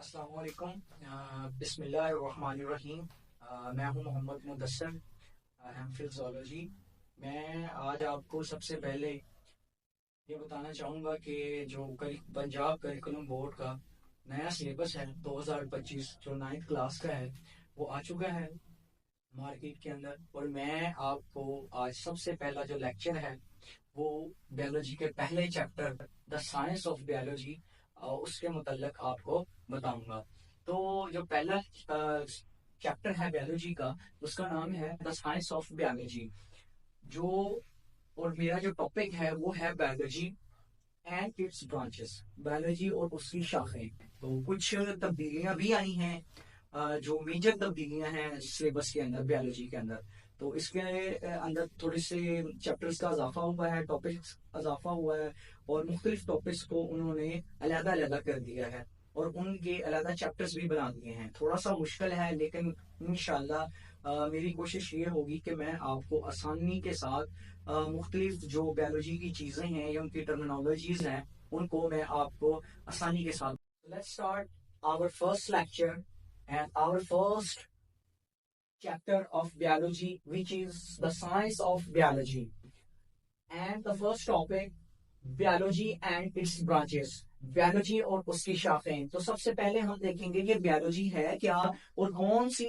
السلام علیکم۔ بسم اللہ الرحمن الرحیم۔ میں ہوں محمد مدثر، ایم فل زولوجی۔ میں آج آپ کو سب سے پہلے یہ بتانا چاہوں گا کہ جو پنجاب کریکولم بورڈ کا نیا سلیبس ہے 2025 جو 9th کلاس کا ہے وہ آ چکا ہے مارکیٹ کے اندر، اور میں آپ کو آج سب سے پہلا جو لیکچر ہے وہ بیولوجی کے پہلے chapter the science of biology اس کے متعلق آپ کو بتاؤں گا۔ تو جو پہلا چیپٹر ہے بیولوجی کا اس کا نام ہے دا سائنس آف بیولوجی، جو اور میرا جو ٹاپک ہے وہ ہے biology and its branches, biology اور اس کی شاخیں۔ تو کچھ تبدیلیاں بھی آئی ہیں، جو میجر تبدیلیاں ہیں سلیبس کے اندر بیولوجی کے اندر، تو اس کے اندر تھوڑے سے چیپٹرز کا اضافہ ہوا ہے، ٹاپکس اضافہ ہوا ہے، اور مختلف ٹاپکس کو انہوں نے علیحدہ علیحدہ کر دیا ہے اور ان کے علیحدہ چیپٹرز بھی بنا دیے ہیں۔ تھوڑا سا مشکل ہے لیکن انشاءاللہ میری کوشش یہ ہوگی کہ میں آپ کو آسانی کے ساتھ مختلف جو بیولوجی کی چیزیں ہیں یا ان کی ٹرمینالوجیز ہیں ان کو میں آپ کو آسانی کے ساتھ۔ Let's start our first lecture and our first chapter of biology, which is the science of biology. And the first topic, biology and its branches. Biology اور اس کی شاخیں۔ تو سب سے پہلے ہم دیکھیں گے کہ بیولوجی ہے کیا اور کون سی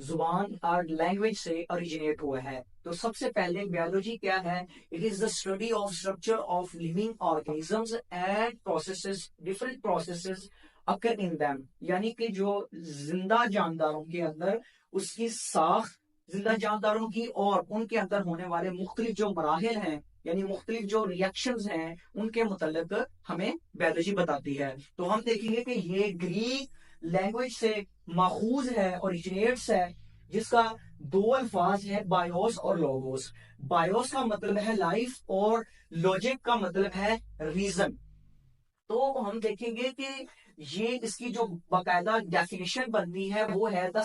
زبان اور لینگویج سے اوریجنیٹ ہوا ہے۔ تو سب سے پہلے بیولوجی کیا ہے؟ It is the study of structure of living organisms and processes, different processes occur in them, یعنی کہ جو زندہ جانداروں کے اندر اس کی ساخت، زندہ جانداروں کی اور ان کے اندر ہونے والے مختلف جو مراحل ہیں، یعنی مختلف جو ریئیکشنز ہیں ان کے متعلق ہمیں بیولوجی بتاتی ہے۔ تو ہم دیکھیں گے کہ یہ گریک لینگویج سے ماخوذ ہے، اوریجنیٹس ہے، جس کا دو الفاظ ہے بایوس اور لوگوس۔ بایوس کا مطلب ہے لائف اور لوجک کا مطلب ہے ریزن۔ تو ہم دیکھیں گے کہ یہ اس کی جو باقاعدہ ڈیفینیشن بنتی ہے وہ ہے the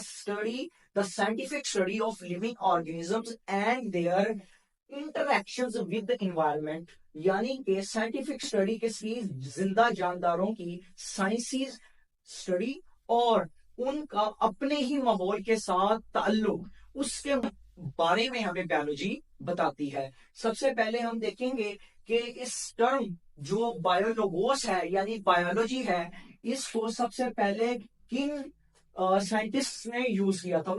scientific study of living organisms and their interactions with environment, یعنی کہ سائنٹیفک اسٹڈی کے سی زندہ جانداروں کی سائنسی اسٹڈی اور ان کا اپنے ہی ماحول کے ساتھ تعلق، اس کے بارے میں ہمیں بیولوجی بتاتی ہے۔ سب سے پہلے ہم دیکھیں گے کہ اس ٹرم جو بایولوگوس ہے یعنی بایولوجی ہے، اس کو سب سے پہلے کن سائنٹسٹ نے یوز کیا تھا۔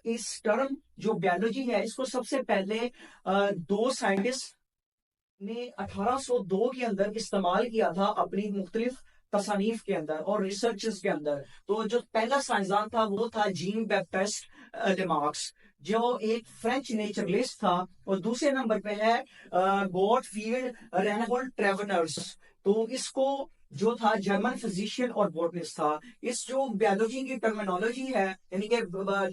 اس ٹرم جو بیولوجی ہے اس کو سب سے پہلے دو سائنٹسٹ نے 1802 کے اندر استعمال کیا تھا اپنی مختلف تصانیف کے اندر اور ریسرچز کے اندر۔ تو جو پہلا سائنسدان تھا وہ تھا جین بیپٹسٹ لیمارکس، جو ایک فرینچ نیچرلسٹ تھا، اور دوسرے نمبر پہ ہے گوٹ فیلڈ رینولڈ ٹریونرز، تو اس کو جو تھا جرمن فزیشین اور بوٹنسٹ تھا۔ اس جو بیولوجی کی ٹرمینالوجی ہے یعنی کہ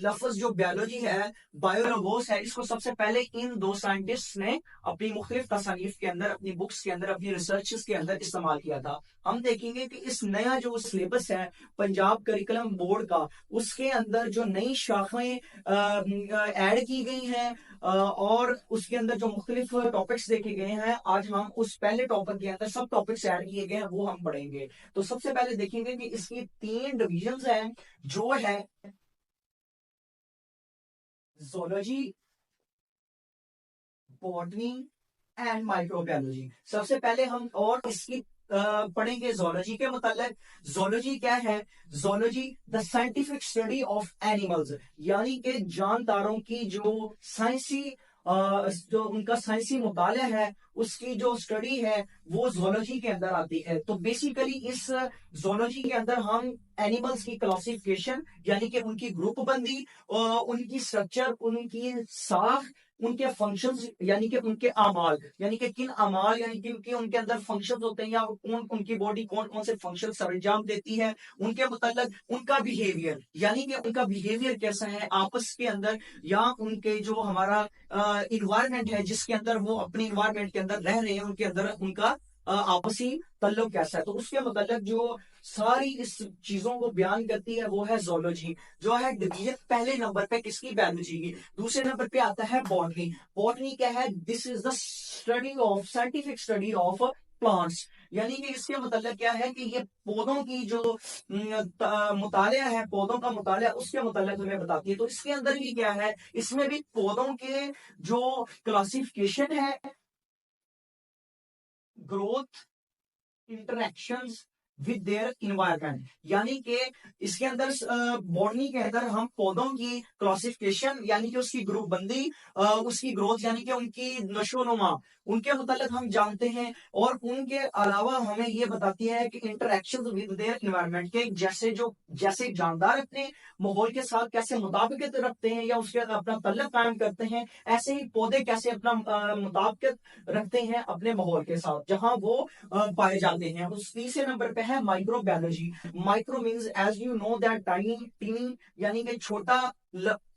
لفظ جو بیولوجی ہے بایولوگوس ہے، اس کو سب سے پہلے ان دو سائنٹسٹ نے اپنی مختلف تصانیف کے اندر، اپنی بکس کے اندر، اپنی ریسرچز کے اندر استعمال کیا تھا۔ ہم دیکھیں گے کہ اس نیا جو سلیبس ہے پنجاب کریکولم بورڈ کا، اس کے اندر جو نئی شاخیں ایڈ کی گئی ہیں اور اس کے اندر جو مختلف ٹاپکس دیکھے گئے ہیں، آج ہم اس پہلے ٹاپک کے اندر سب ٹاپکس ایڈ کیے گئے ہیں وہ ہم پڑھیں گے۔ تو سب سے پہلے دیکھیں گے کہ اس کی 3 ڈویژنز ہیں، جو ہے zoology, botany and microbiology. سب سے پہلے ہم اور اس کی پڑھیں گے زولوجی کے متعلق۔ زولوجی کیا ہے؟ Zoology the scientific study of animals, یعنی کہ جانداروں کی جو سائنسی جو ان کا سائنسی مطالعہ ہے، اس کی جو اسٹڈی ہے وہ زولوجی کے اندر آتی ہے۔ تو بیسیکلی اس زولوجی کے اندر ہم اینیملز کی کلاسیفیکیشن یعنی کہ ان کی گروپ بندی، ان کی اسٹرکچر، ان کی ساخت، ان کے فنکشنز یعنی کہ ان کے اعمال، یعنی کہ کن اعمال یعنی کہ ان کے اندر فنکشنز ہوتے ہیں، یا ان کی باڈی کون کون سے فنکشن سر انجام دیتی ہے، ان کے متعلق ان کا بیہیویئر، یعنی کہ ان کا بیہیویئر کیسا ہے آپس کے اندر، یا ان کے جو ہمارا انوائرمنٹ ہے جس کے اندر وہ اپنی انوائرمنٹ کے اندر رہ رہے ہیں، ان کے اندر ان کا آپسی تعلق کیسا ہے۔ تو اس کے متعلق جو ساری اس چیزوں کو بیان کرتی ہے وہ ہے زولوجی، جو ہے ڈویژن پہلے نمبر پہ کس کی؟ بیولوجی کی۔ دوسرے نمبر پہ آتا ہے بوٹنی۔ بوٹنی کیا ہے؟ This is the study of scientific study of plants. یعنی کہ اس کے متعلق کیا ہے کہ یہ پودوں کی جو مطالعہ ہے، پودوں کا مطالعہ، اس کے متعلق ہمیں بتاتی ہے. تو اس کے اندر بھی کیا ہے، اس میں بھی پودوں کے جو کلاسیفیکیشن ہے، growth, interactions with their environment, یعنی کہ اس کے اندر بوٹنی کے اندر ہم پودوں کی کلاسیفیکیشن یعنی کہ اس کی گروپ بندی، اس کی گروتھ یعنی کہ ان کی نشو و نما، ان کے متعلق ہم جانتے ہیں. اور ان کے علاوہ ہمیں یہ بتاتی ہے کہ انٹریکشن ود دیئر انوائرمنٹ کے جیسے جاندار اپنے ماحول کے ساتھ کیسے مطابقت رکھتے ہیں یا اس کے اپنا تعلق قائم کرتے ہیں، ایسے ہی پودے کیسے اپنا مطابقت رکھتے ہیں اپنے ماحول کے ساتھ جہاں وہ پائے جاتے ہیں. اس تیسرے نمبر پہ ہے microbiology. Micro means as you know that tiny, یعنی کہ چھوٹا،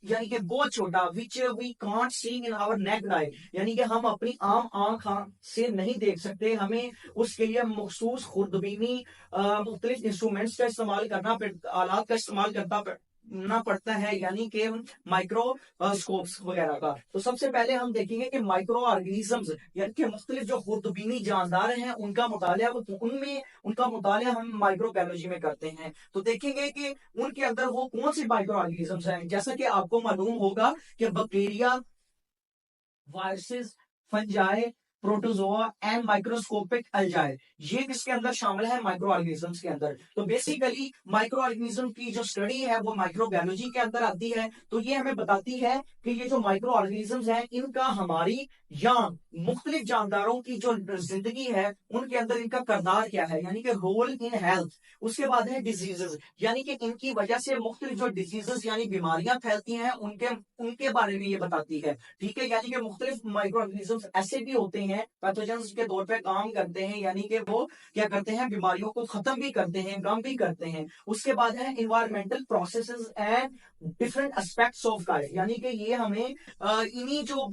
یعنی کہ بہت چھوٹا، which we can't see in our naked eye، یعنی کہ ہم اپنی عام آنکھ سے نہیں دیکھ سکتے. ہمیں اس کے لیے مخصوص خوردبینی مختلف انسٹرومنٹس کا استعمال کرنا، آلات کا استعمال کرنا پڑتا ہے، یعنی کہ مائکرو اسکوپس وغیرہ کا. تو سب سے پہلے ہم دیکھیں گے کہ مائکرو آرگنیزمز یعنی کہ مختلف جو خوردبینی جاندار ہیں ان کا مطالعہ، ان کا مطالعہ ہم مائکرو بایولوجی میں کرتے ہیں. تو دیکھیں گے کہ ان کے اندر وہ کون سی مائکرو آرگنیزمز ہیں. جیسا کہ آپ کو معلوم ہوگا کہ bacteria, viruses, fungi, protozoa and microscopic algae, یہ کس کے اندر شامل ہے؟ مائکرو آرگنیزمز کے اندر. تو بیسیکلی مائکرو آرگنیزم کی جو اسٹڈی ہے وہ مائکرو بایولوجی کے اندر آتی ہے. تو یہ ہمیں بتاتی ہے کہ یہ جو مائکرو آرگنیزمز ہیں ان کا ہماری یا مختلف جانداروں کی جو زندگی ہے ان کے اندر ان کا کردار کیا ہے، یعنی کہ رول ان ہیلتھ. اس کے بعد ہے ڈیزیزز، یعنی کہ ان کی وجہ سے مختلف جو ڈیزیزز یعنی بیماریاں پھیلتی ہیں ان کے بارے میں یہ بتاتی ہے. ٹھیک ہے، یعنی کہ مختلف مائکرو آرگنیزمز ایسے بھی ہوتے ہیں پیتھوجنز کے طور پہ کام کرتے ہیں، یعنی کہ وہ کیا کرتے ہیں، بیماریوں کو ختم بھی کرتے ہیں، کم بھی کرتے ہیں. اس کے بعد ہے environmental processes and different aspects of life, یعنی کہ یہ ہمیں انہی جو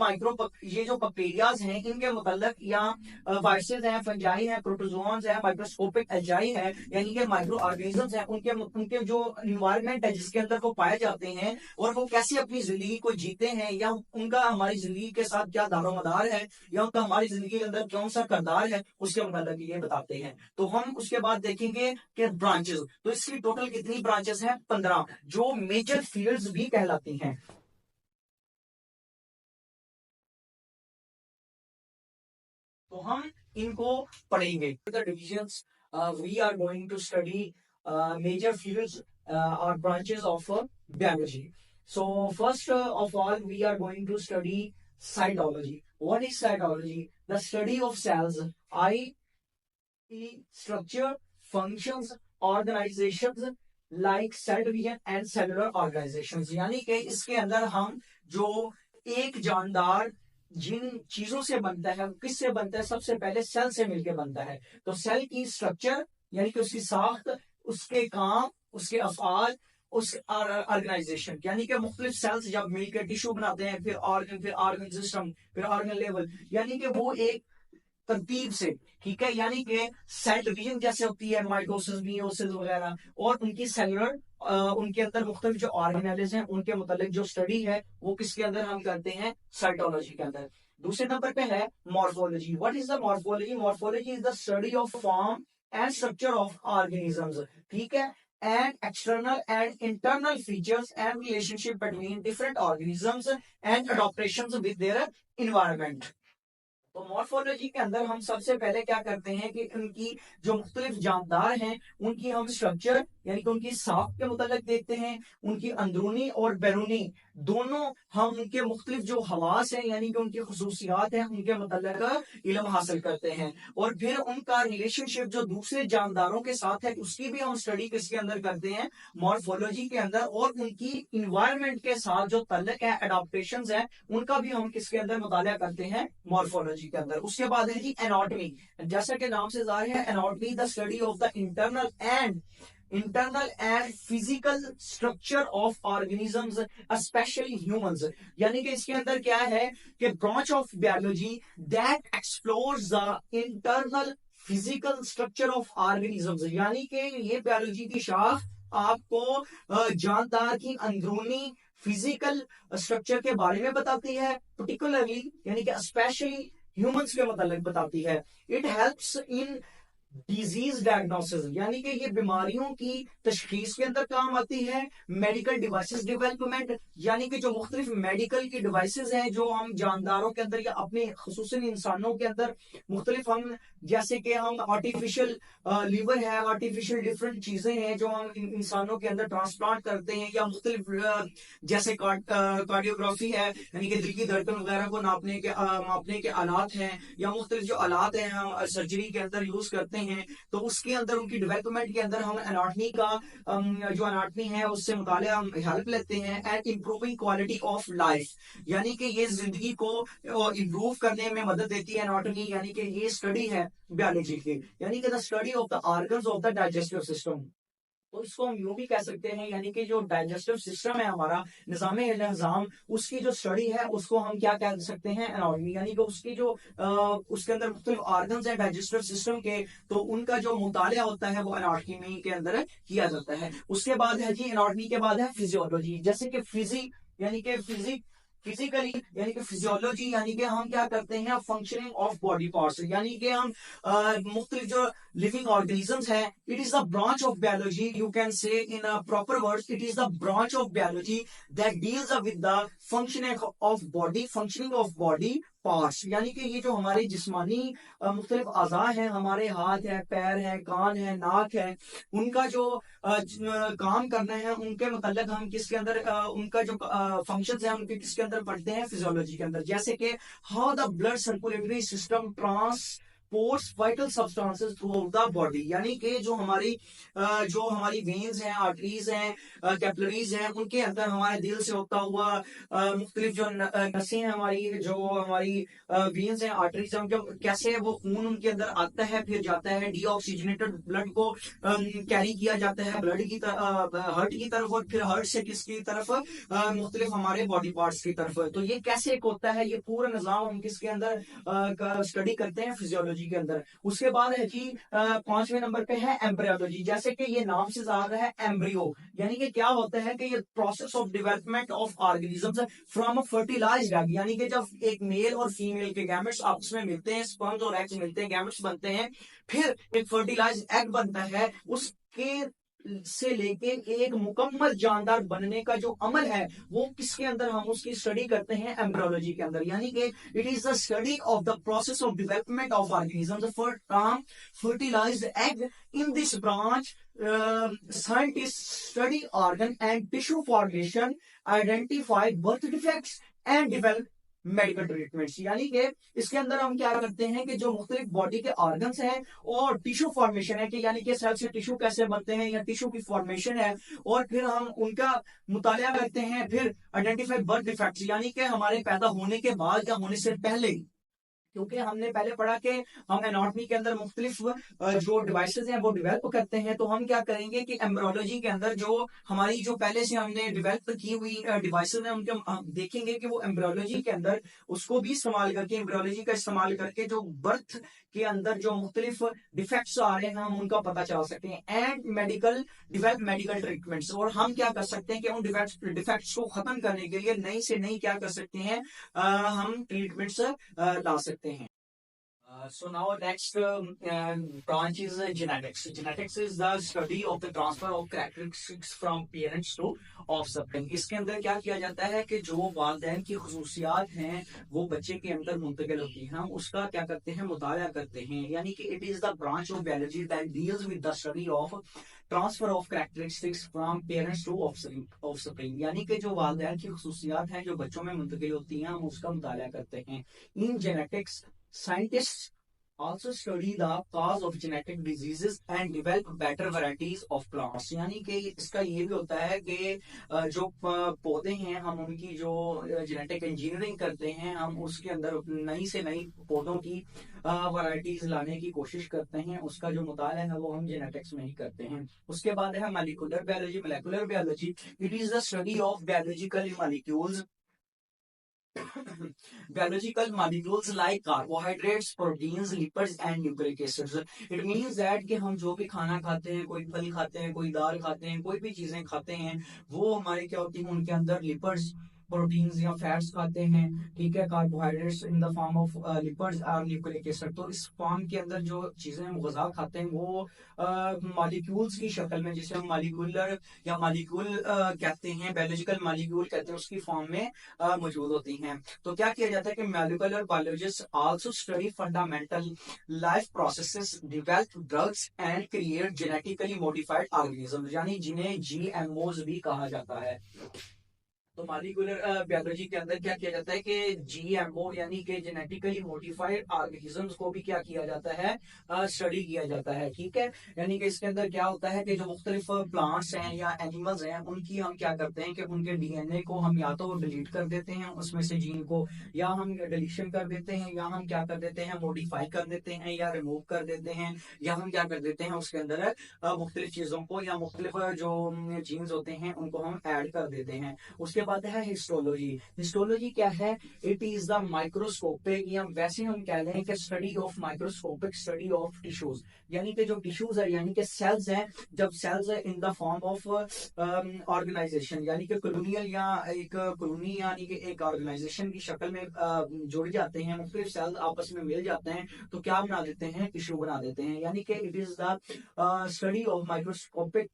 یہ جو بیکٹیریاز ہیں ان کے متعلق، یا وائرسز ہیں، فنجائی ہیں، پروٹوزوانز ہیں، مائکروسکوپک الجائی ہیں، یعنی کہ مائکرو آرگنیزمز ہیں، ان کے جو انوائرمنٹ ہے جس کے اندر وہ پائے جاتے ہیں اور وہ کیسے اپنی زندگی کو جیتے ہیں، یا ان کا ہماری زندگی کے ساتھ کیا دار و مدار ہے، یا ان کا ہماری زندگی کے اندر کون سا کردار ہے، اس کے متعلق یہ بتاتے ہیں. تو ہم اس کے بعد دیکھیں گے کہ برانچز. تو اس کی ٹوٹل کتنی برانچز ہیں؟ 15، جو میجر فیلڈز بھی کہلاتی ہیں. تو ہم ان کو پڑھیں گے. Divisions we are going to study major fields اور branches of biology. So first of all, we are going to study cytology. What is cytology? The study of cells, i.e. structure, functions, organizations like cell division and cellular organizations. یعنی کہ اس کے اندر ہم جو ایک جاندار جن چیزوں سے بنتا ہے، کس سے بنتا ہے؟ سب سے پہلے سیل سے مل کے بنتا ہے. تو سیل کی اسٹرکچر یعنی کہ اس کی ساخت، اس کے کام، اس کے افعال، اس آرگنائزیشن، یعنی کہ مختلف سیلز جب مل کے ٹیشو بناتے ہیں، پھر آرگن سسٹم، پھر آرگن لیول، یعنی کہ وہ ایک ترتیب سے. ٹھیک ہے، یعنی کہ سیل ڈویژن جیسے ہوتی ہے، مائٹوسس، میوسس وغیرہ، اور ان کی سیلولر ان کے اندر مختلف جو آرگنیلز ہیں ان کے متعلق جو اسٹڈی ہے وہ کس کے اندر ہم کرتے ہیں؟ سائٹولوجی کے اندر. دوسرے نمبر پہ ہے morphology. What is the morphology? Morphology is the study of form and structure of organisms. ٹھیک ہے، and external and internal features and relationship between different organisms and adaptations with their environment. تو morphology کے اندر ہم سب سے پہلے کیا کرتے ہیں کہ ان کی جو مختلف جاندار ہیں ان کی ہم اسٹرکچر یعنی کہ ان کی ساخت کے متعلق دیکھتے ہیں، ان کی اندرونی اور بیرونی دونوں ہم ان کے مختلف جو حواس ہیں یعنی کہ ان کی خصوصیات ہیں ان کے متعلق علم حاصل کرتے ہیں، اور پھر ان کا ریلیشن شپ جو دوسرے جانداروں کے ساتھ ہے اس کی بھی ہم اسٹڈی کس کے اندر کرتے ہیں؟ مارفولوجی کے اندر. اور ان کی انوائرمنٹ کے ساتھ جو تعلق ہے، اڈاپٹیشنز ہیں، ان کا بھی ہم کس کے اندر مطالعہ کرتے ہیں؟ مارفولوجی کے اندر. اس کے بعد ہے جی اناٹمی. جیسا کہ نام سے ظاہر ہے، anatomy the study of the internal and physical structure of organisms, especially humans. یعنی کہ اس کے اندر کیا ہے کہ branch of biology that explores the internal physical structure of organisms. یعنی کہ یہ بیولوجی کی شاخ آپ کو جاندار کی اندرونی فزیکل اسٹرکچر کے بارے میں بتاتی ہے، پرٹیکولرلی یعنی کہ اسپیشلی ह्यूमंस के मतलब बताती है। It helps in disease diagnosis, यानी कि ये बीमारियों की तशखीस के अंदर काम आती है। मेडिकल डिवाइसेस डेवलपमेंट, यानी कि जो मुख्तलिफ मेडिकल की डिवाइसेस हैं जो हम जानदारों के अंदर या अपने खुसूसन इंसानों के अंदर मुख्तलिफ, हम जैसे कि हम आर्टिफिशियल लीवर है, आर्टिफिशियल डिफरेंट चीजें हैं जो हम इंसानों के अंदर ट्रांसप्लांट करते हैं, या मुख्तलिफ जैसे कार्डियोग्राफी है, यानी कि दिल की धड़कन वगैरह को मापने के आलात हैं, या मुख्तलिफ जो आलात हैं हम सर्जरी के अंदर यूज करते हैं, तो उसके अंदर उनकी डेवलपमेंट के अंदर हम एनाटमी का जो एनाटमी है उससे मुतालिया हम हेल्प लेते हैं। And improving quality of life, यानी कि ये जिंदगी को इम्प्रूव करने में मदद देती है एनाटमी, यानी कि ये स्टडी है बायोलॉजी की, यानी कि the study of the organs of the digestive system. तो इसको हम यूं भी कह सकते हैं, यानी कि जो डाइजेस्टिव सिस्टम है हमारा, निजाम, उसकी जो स्टडी है उसको हम क्या कह सकते हैं, एनाटॉमी, यानी कि उसकी जो उसके अंदर मुख्तलिफ ऑर्गन्स है डाइजेस्टिव सिस्टम के, तो उनका जो मुतालिया होता है वो एनाटॉमी के अंदर किया जाता है। उसके बाद है जी, एनाटॉमी के बाद है फिजियोलॉजी, जैसे कि यानी कि फिजिकली, यानी कि फिजियोलॉजी, यानी कि हम क्या करते हैं, फंक्शनिंग ऑफ बॉडी पार्ट्स, यानी कि हम मुख्तलिफ जो living organisms है, it is the branch of biology, you can say in a proper words, it is the branch of biology that deals with the functioning of body parts, यानी कि ये जो हमारे जिस्मानी मुख्तलिफ अज़ा हैं, हमारे हाथ है, पैर है, कान है, नाक है, उनका जो काम करना है उनके मतलब हम किसके अंदर उनका जो फंक्शंस है उनके किसके अंदर पढ़ते हैं, फिजियोलॉजी के अंदर। जैसे कि how the blood circulatory system transports vital substances through out the body, यानी कि जो हमारी वेन्स हैं, आर्टरीज हैं, कैपिलरीज हैं, उनके अंदर हमारे दिल से होता हुआ मुख्तलिफ जो नसें हैं हमारी, जो हमारी वेन्स हैं, आर्टरीज हैं, उनके कैसे वो खून उनके अंदर आता है, फिर जाता है, डीऑक्सीजनेटेड ब्लड को कैरी किया जाता है ब्लड की हार्ट की तरफ, और फिर हार्ट से किसकी तरफ, मुख्तलिफ हमारे बॉडी पार्ट्स की तरफ। तो ये कैसे एक होता है, ये पूरा निजाम हम किसके अंदर स्टडी करते हैं, फिजियोलॉजी के अंदर। उसके बाद है जी 5वें नंबर पे है एम्ब्रियोलॉजी, जैसे कि ये नाम से आ रहा है एम्ब्रियो, यानी कि क्या होता है कि ये process of development of organisms from a fertilised egg, यानी कि जब एक मेल और फीमेल के गैमेट्स आपस में मिलते हैं, स्पर्म्स और एग्स मिलते हैं, गैमेट्स बनते हैं, फिर एक फर्टिलाइज्ड एग बनता है, उसके से लेके एक मुकम्मल जानदार बनने का जो अमल है वो किसके अंदर हम उसकी स्टडी करते हैं, एम्ब्रियोलॉजी के अंदर, यानी कि it is the study of the process of development of organisms from fertilised egg. In this branch scientists study organ and tissue formation, identify birth defects and develop medical treatments, यानी कि इसके अंदर हम क्या करते हैं कि जो मुख्तलिफ बॉडी के ऑर्गन्स हैं और टिश्यू फॉर्मेशन है, कि यानी कि सेल से टिश्यू कैसे बनते हैं या टिश्यू की फॉर्मेशन है, और फिर हम उनका मुतालिया करते हैं, फिर आइडेंटिफाई बर्थ डिफेक्ट्स, यानी कि हमारे पैदा होने के बाद या होने से पहले, क्योंकि हमने पहले पढ़ा कि हम एनाटॉमी के अंदर मुख्तलिफ जो डिवाइसेस हैं वो डेवलप करते हैं, तो हम क्या करेंगे कि एम्ब्रियोलॉजी के अंदर जो हमारी जो पहले से हमने डेवलप की हुई डिवाइसेस हैं उनके हम देखेंगे कि वो एम्ब्रियोलॉजी के अंदर उसको भी इस्तेमाल करके, एम्ब्रियोलॉजी का इस्तेमाल करके जो बर्थ के अंदर जो मुख्तलिफ डिफेक्ट्स आ रहे हैं हम उनका पता चला सकते हैं, एंड मेडिकल ट्रीटमेंट्स, और हम क्या कर सकते हैं कि उन डिफेक्ट्स को खत्म करने के लिए नई से नई क्या कर सकते हैं, हम ट्रीटमेंट्स ला सकते हैं। So now next branch is genetics. Genetics is the study of the transfer of characteristics from parents to offspring. इसके अंदर क्या किया जाता है कि जो वालिदैन की खसूसियात हैं वो बच्चे के अंदर मुंतकिल होती हैं, हम उसका क्या करते हैं, मुताला करते हैं, यानी कि it is the branch of biology that deals with the study of transfer of characteristics from parents to offspring, यानी कि जो वालिदैन की खसूसियात हैं जो बच्चों में मुंतकिल होती हैं हम उसका मुताला करते हैं। In genetics scientists also study the cause of genetic diseases and develop better varieties of plants, यानी कि इसका ये भी होता है कि जो पौधे हैं हम उनकी जो जेनेटिक इंजीनियरिंग करते हैं, हम उसके अंदर नई से नई पौधों की वैरायटीज लाने की कोशिश करते हैं, उसका जो मुताला है वो हम जेनेटिक्स में ही करते हैं। उसके बाद है molecular biology, it is the study of biological molecules biological molecules like carbohydrates, proteins, lipids and nucleic acids. It means that कि हम जो भी खाना खाते हैं, कोई फल खाते हैं, कोई दाल खाते हैं, कोई भी चीजें खाते हैं, वो हमारे क्या होती हैं, उनके अंदर लिपिड्स, प्रोटीन्स या फैट्स खाते हैं, ठीक है, carbohydrates in the form of lipids और न्यूक्लिक एसिड। तो इस फॉर्म के अंदर जो चीजें हम ग़िज़ा खाते हैं वो मॉलिक्यूल्स की शक्ल में, जिसे हम मॉलिक्यूलर या मॉलिक्यूल कहते हैं, बायोलॉजिकल मॉलिक्यूल कहते हैं, उसकी फॉर्म में मौजूद होती हैं। तो क्या किया जाता है कि molecular biologist also study fundamental life processes, develop drugs and create genetically modified organism, यानी जिन्हें जीएमओज भी कहा जाता है। तो मॉलिक्यूलर बायोलॉजी के अंदर क्या किया जाता है कि जीएमओ यानी कि जेनेटिकली मॉडिफाइड ऑर्गेनिजम्स को भी क्या किया जाता है, स्टडी किया जाता है, ठीक है। यानी कि इसके अंदर क्या होता है कि जो मुख्तलिफ प्लांट्स हैं या एनिमल्स हैं, उनकी हम क्या करते हैं कि उनके डीएनए को हम या तो डिलीट कर देते हैं उसमें से जीन को, या हम डिलीशन कर देते हैं, या हम क्या कर देते हैं मॉडिफाई कर देते हैं, या रिमूव कर देते हैं, या हम क्या कर देते हैं उसके अंदर मुख्तलिफ चीजों को या मुख्तलिफ जो जीन्स होते हैं उनको हम ऐड कर देते हैं। उसके बाद है हिस्टोलॉजी। हिस्टोलॉजी क्या है? इट इज द माइक्रोस्कोपिक, या वैसे हम कह लें कि study of microscopic study of tissues, यानी कि जो टिश्यूज है यानी कि सेल्स हैं, जब सेल्स है in the form of organisation, यानी कि कॉलोनियल या एक कॉलोनी यानी कि एक ऑर्गेनाइजेशन की शक्ल में जुड़ जाते हैं, मुख्तलिफ सेल्स आपस में मिल जाते हैं तो क्या बना देते हैं, टिश्यू बना देते हैं। यानी कि it is the study of microscopic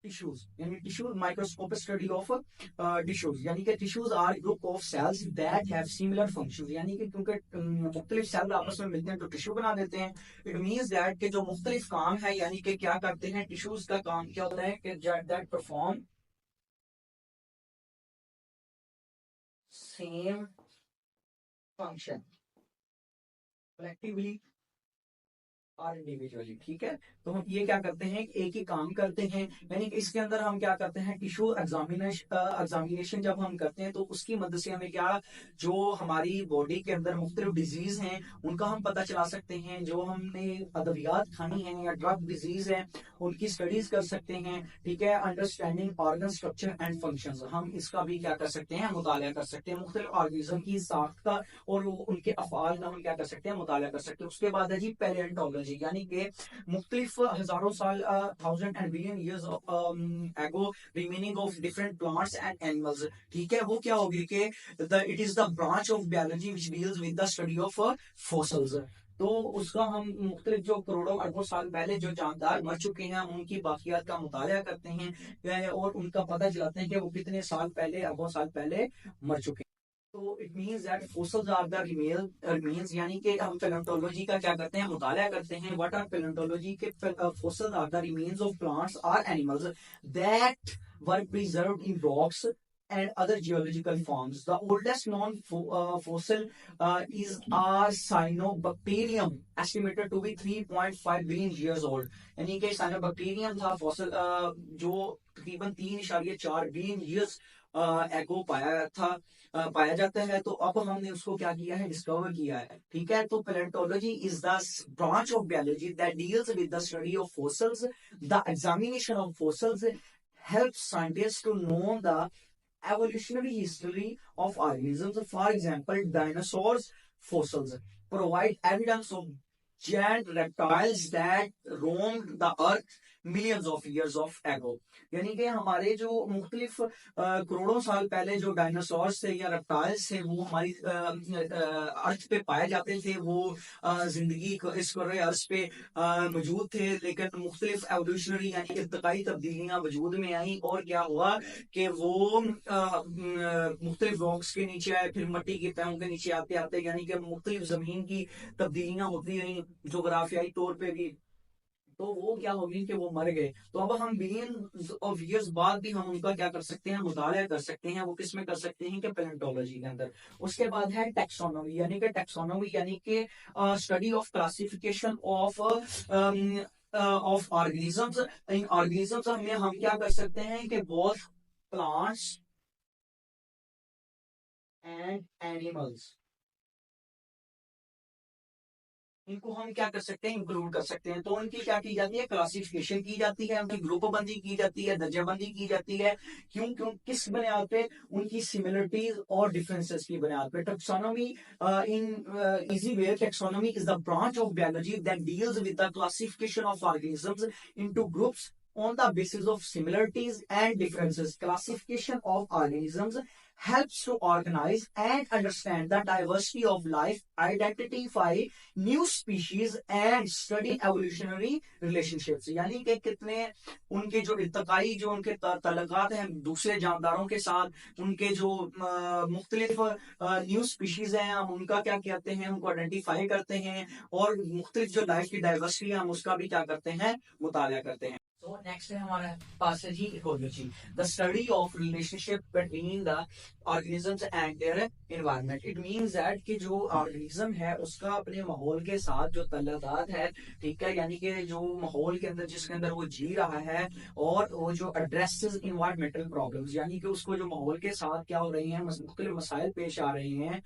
tissues, यानी tissue microscopic study of tissues, यानी कि tissues are group of cells that have similar functions, यानी कि क्योंकि मुख्तलिफ सेल आपस में मिलते हैं तो टिश्यू बना देते हैं। इट मींस दैट कि जो मुख्तलिफ काम है, यानी कि क्या करते हैं टिश्यूज का काम क्या होता है कि that perform same function collectively और इंडिविजुअली, ठीक है। तो हम ये क्या करते हैं, एक ही काम करते हैं, यानी कि इसके अंदर हम क्या करते हैं टिश्यू एग्जामिनेशन जब हम करते हैं तो उसकी मदद से हमें क्या, जो हमारी बॉडी के अंदर मुख्तलिफ डिजीज हैं उनका हम पता चला सकते हैं, जो हमने अद्वियात खानी है या ड्रग डिजीज है उनकी स्टडीज कर सकते हैं, ठीक है। Understanding organ structure and functions, हम इसका भी क्या कर सकते हैं, मुताला कर सकते हैं, मुख्तलिफ ऑर्गेनिज्म की साख्त का और उनके अफ़आल का हम क्या कर सकते हैं, मुताला कर सकते हैं। उसके बाद है जी पैलियोंटोलॉजी, यानी कि मुख्तलिफ हजारों साल, thousand and billion years ago remaining of different plants and animals, ठीक है। वो क्या होगी कि it is the branch of biology which deals with the study of fossils. तो उसका हम मुख्तलिफ जो करोड़ों अरबों साल पहले जो जानदार मर चुके हैं उनकी बाकियात का मुताला करते हैं और उनका पता चलाते हैं कि वो कितने साल पहले, अरबों साल पहले मर चुके हैं। तो it means that fossils are the remains, यानी कि हम पैलेंटोलॉजी का क्या करते हैं, मुताला करते हैं। व्हाट आर पैलेंटोलॉजी के? Fossils are the remains of plants और animals that were preserved in rocks and other geological forms. The oldest known fossil is a cyanobacterium, estimated to be 3.5 billion years old. यानी कि cyanobacterium था fossil जो तकरीबन 3.4 billion years ago पाया जाता है। तो अब हमने उसको क्या किया है, डिस्कवर किया है, ठीक है। तो palaeontology is the branch of biology that deals with the study of fossils. The examination of fossils helps scientists to know the evolutionary history of organisms. For example, dinosaurs fossils provide evidence of giant reptiles that roamed the earth millions of years of ago. यानी कि हमारे जो मुख्तलिफ करोड़ों साल पहले जो dinosaurs थे या रेप्टाइल्स थे वो हमारी अर्थ पे पाए जाते थे, वो जिंदगी इस कर्रे अर्थ पे मौजूद थे, लेकिन मुख्तलिफ एवोल्यूशनरी यानी इर्तिकाई तब्दीलियां वजूद में आई और क्या हुआ कि वो मुख्तलिफ रॉक्स के नीचे आए, फिर मिट्टी के पैरों के नीचे आते आते यानी कि मुख्तलिफ जमीन की तब्दीलियां होती रही जोग्राफियाई तौर पे भी, तो वो क्या होगी कि वो मर गए। तो अब हम बिलियन ऑफ ईयर्स बाद भी हम उनका क्या कर सकते हैं, मुताला कर सकते हैं। वो किस में कर सकते हैं कि पैलेंटोलॉजी के अंदर। उसके बाद है टैक्सोनॉमी, यानी कि टैक्सोनॉमी यानी कि study of classification of organisms. In organisms में हम क्या कर सकते हैं कि बोथ प्लांट्स एंड एनिमल्स, इनको हम क्या कर सकते हैं, इंक्लूड कर सकते हैं। तो उनकी क्या की जाती है, क्लासिफिकेशन की जाती है, उनकी ग्रुप बंदी की जाती है, दर्जाबंदी की जाती है। क्यों क्यों किस बुनियाद पे? उनकी सिमिलरिटीज और डिफरेंसेस की बुनियाद पे। Taxonomy in easy way, taxonomy is the branch of biology that deals with the classification of organisms into groups on the basis of similarities and differences. Classification of organisms helps to organize and understand the diversity of life, identify new species and study evolutionary relationships. यानी कि कितने उनके जो इर्तकाई जो उनके तल्लुकात हैं दूसरे जानदारों के साथ, उनके जो मुख्तलिफ न्यू स्पीशीज हैं हम उनका क्या कहते हैं, उनको आइडेंटिफाई करते हैं, और मुख्तलिफ जो लाइफ की डाइवर्सिटी है हम उसका भी क्या करते हैं, मुताला करते हैं. तो नेक्स्ट है हमारे पास है जी ecology, the study of relationship between the organisms and their environment. It means that कि जो ऑर्गेनिज्म है उसका अपने माहौल के साथ जो तल्लुकात है, ठीक है, यानी कि जो माहौल के अंदर जिसके अंदर वो जी रहा है, और वो जो एड्रेसेस इन्वायरमेंटल प्रॉब्लम्स, यानी कि उसको जो माहौल के साथ क्या हो रही हैं, मुख्तलिफ मसाइल पेश आ रहे हैं,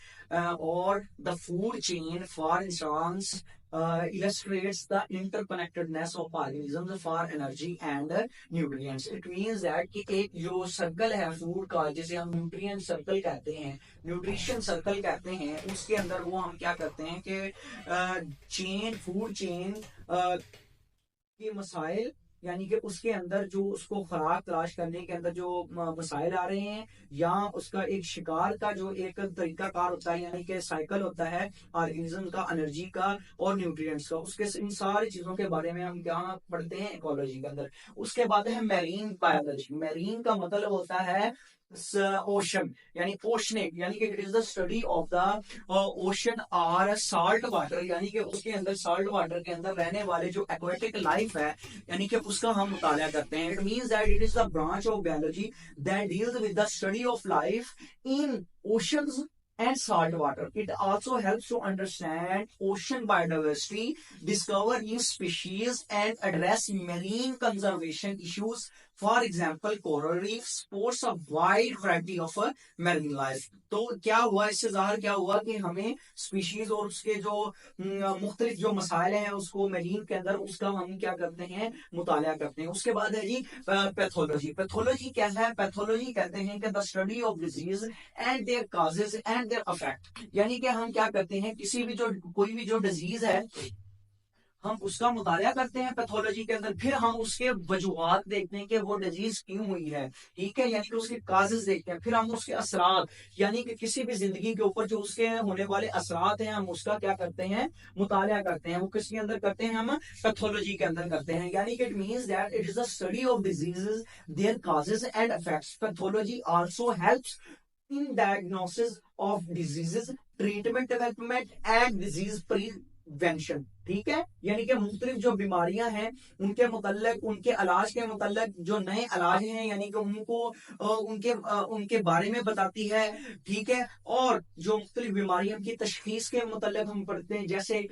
और the food chain for instance illustrates the interconnectedness of organisms for energy and nutrients. It means that कि एक जो सर्कल है फूड का, जिसे हम न्यूट्रिएंट सर्कल कहते हैं, न्यूट्रिशन सर्कल कहते हैं, उसके अंदर वो हम क्या करते हैं कि चेन, फूड चेन के मसाइल, यानी कि उसके अंदर जो उसको खुराक तलाश करने के अंदर जो मसाइल आ रहे हैं, या उसका एक शिकार का जो एक तरीका कार होता है, यानी कि साइकिल होता है ऑर्गेनिज्म का, एनर्जी का और न्यूट्रिएंट्स का, उसके इन सारी चीजों के बारे में हम क्या पढ़ते हैं इकोलॉजी के अंदर. उसके बाद है मैरीन बायोलॉजी. मैरीन का मतलब होता है ओशन, यानी ओशनिक, यानी कि it is the study of the ocean और साल्ट वाटर, यानी कि उसके अंदर साल्ट वाटर के अंदर रहने वाले जो एक्वेटिक लाइफ है, यानी कि उसका हम मुताला करते हैं. It means that it is the branch of biology that deals with the study of life in oceans and salt water. It also helps to understand ocean biodiversity, discover new species, and address marine conservation issues. For example, coral reefs sports a wide variety of marine life. तो क्या हुआ, इससे ज़ाहिर क्या हुआ कि हमें species और उसके जो मुख्तलिफ जो मसाइल हैं उसको मरीन के अंदर उसका हम क्या करते हैं, मुताला करते हैं. उसके बाद है जी पैथोलॉजी. पैथोलॉजी क्या है? पैथोलॉजी कहते हैं कि the study of disease and their causes and their affect. यानी कि हम क्या करते हैं, किसी भी जो कोई भी जो डिजीज है हम उसका मुताला करते हैं पैथोलॉजी के अंदर, फिर हम उसके वजूहात देखते हैं कि वो डिजीज क्यों हुई है, ठीक है, यानी कि उसके काजेज देखते हैं, फिर हम उसके असरात, यानी कि किसी भी जिंदगी के ऊपर जो उसके होने वाले असरात हैं हम उसका क्या करते हैं, मुताला करते हैं. वो किसके अंदर करते हैं, हम पैथोलॉजी के अंदर करते हैं. यानी कि it means that it is the study of diseases, their causes and effects. Pathology also helps in diagnosis of diseases, treatment development and disease prevention. ठीक है, यानी कि मुख्तलिफ जो बीमारियां हैं उनके मुतल्लिक, उनके इलाज के मुतल्लिक जो नए इलाज हैं, यानी कि उनको उनके बारे में बताती है, ठीक है, और जो मुख्तलिफ बीमारियों की तशखीस के मुतल्लिक हम पढ़ते हैं, जैसे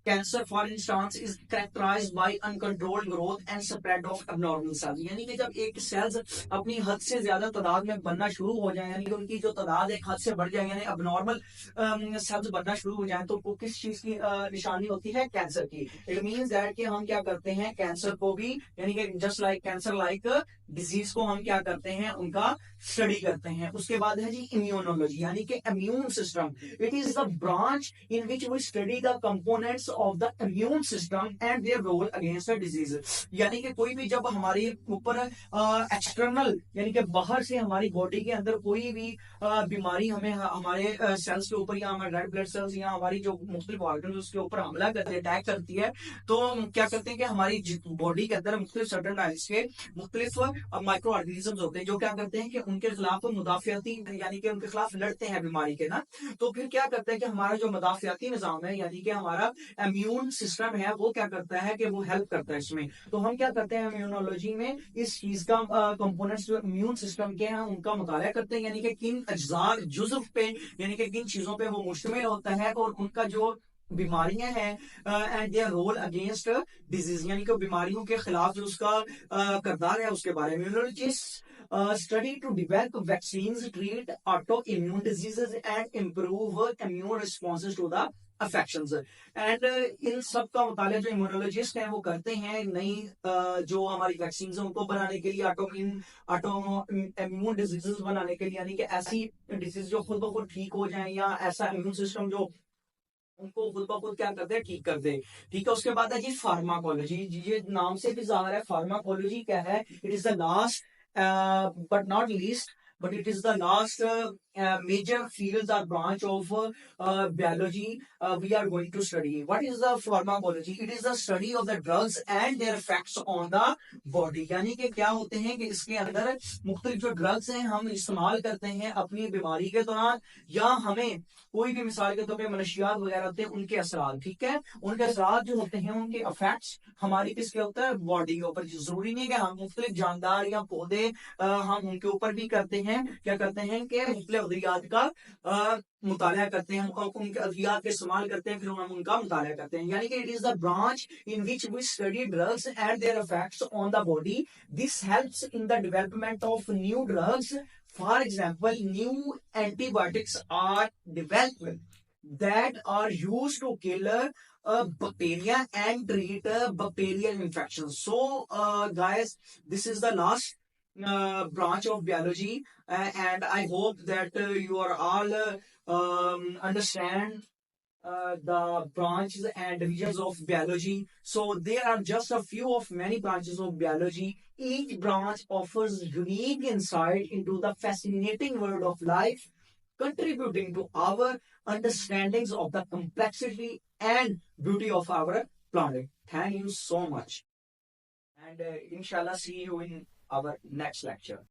cancer for instance is characterised by uncontrolled growth and spread of abnormal cells. यानी कि जब एक सेल्स अपनी हद से ज्यादा तादाद में बनना शुरू हो जाए, यानी कि उनकी जो तादाद एक हद से बढ़ जाए, यानी अबनॉर्मल सेल्स बनना शुरू हो जाए, तो वो किस चीज की निशानी होती है, कैंसर की. इट मींस दैट कि हम क्या करते हैं, कैंसर को भी, यानी कि just like cancer like disease को हम क्या करते हैं, उनका स्टडी करते हैं. उसके बाद है जी इम्यूनोलॉजी, यानी कि immune system. It is the branch in which we study the components of the immune system and their role against the disease. यानी कि कोई भी जब हमारे ऊपर एक्सटर्नल, यानी कि बाहर से हमारी बॉडी के अंदर कोई भी बीमारी हमें हमारे सेल्स के ऊपर, या हमारे रेड ब्लड सेल्स, या हमारी जो मुख्तलिफ ऑर्गन उसके ऊपर हमला करती है, अटैक करती है, तो क्या करते हैं कि हमारी बॉडी के अंदर मुख्तलिफ सर्टन टाइप्स के मुख्तलिफ माइक्रो ऑर्गेनिजम्स होते हैं जो क्या करते हैं कि उनके खिलाफ मुदाफियाती, यानी कि उनके खिलाफ लड़ते हैं बीमारी के ना. तो फिर क्या करते हैं कि हमारा जो मुदाफियाती निजाम है, यानी कि हमारा इम्यून सिस्टम है, वो क्या करता है कि वो हेल्प करता है इसमें. तो हम क्या करते हैं इम्यूनोलॉजी में, इस चीज का कंपोनेंट्स जो इम्यून सिस्टम के हैं उनका मुताला करते हैं, यानी कि किन अज्जा जुज़्व पे, यानी कि किन चीजों पे वो मुश्तमिल होता है, और उनका जो बीमारियां हैं and their role against disease, यानी कि बीमारियों के खिलाफ जो उसका किरदार है उसके बारे में. Immunologist study to develop vaccines, treat autoimmune diseases and improve immune responses to the affections. And in सब का मुताला जो इम्यूनोलॉजिस्ट हैं वो करते हैं, नई जो हमारी वैक्सीन है उनको बनाने के लिए, इम्यून डिजीजेस बनाने के लिए, यानी कि ऐसी डिजीज जो खुद ब खुद ठीक हो जाए, या ऐसा इम्यून सिस्टम जो उनको खुद ब खुद क्या करते हैं, ठीक कर दे. ठीक है, उसके बाद है जी फार्माकोलॉजी. ये नाम से भी जाहिर है फार्माकोलॉजी क्या है. It is the last but not least, but it is the last major fields or branch of biology we are going to study. What is the pharmacology? It is the study of the drugs and their effects on the body. यानी कि क्या होते हैं कि इसके अंदर मुख्तलिफ जो ड्रग्स हैं हम इस्तेमाल करते हैं अपनी बीमारी के दौरान, या हमें कोई भी मिसाल के तौर पे मनशियात वगैरह होते हैं उनके असरात, ठीक है, उनके असरात जो होते हैं उनके इफेक्ट्स हमारी किसके होता है, बॉडी के ऊपर। जरूरी नहीं कि हम मुख्तलिफ जानदार या पौधे हम उनके ऊपर भी करते हैं, क्या करते हैं कि मुख्तलिफ अद्वियात का मुताला करते हैं, उनके अद्वियात का इस्तेमाल करते हैं, फिर हम उनका मुताला करते हैं। यानी कि it is the branch in which we study drugs and their effects on the body. This helps in the development of new drugs. For example, new antibiotics are developed that are used to kill bacteria and treat bacterial infections. So, guys, this is the last branch of biology, and I hope that you are all understand the branches and divisions of biology. So there are just a few of many branches of biology. Each branch offers unique insight into the fascinating world of life, contributing to our understandings of the complexity and beauty of our planet. Thank you so much. And inshallah, see you in our next lecture.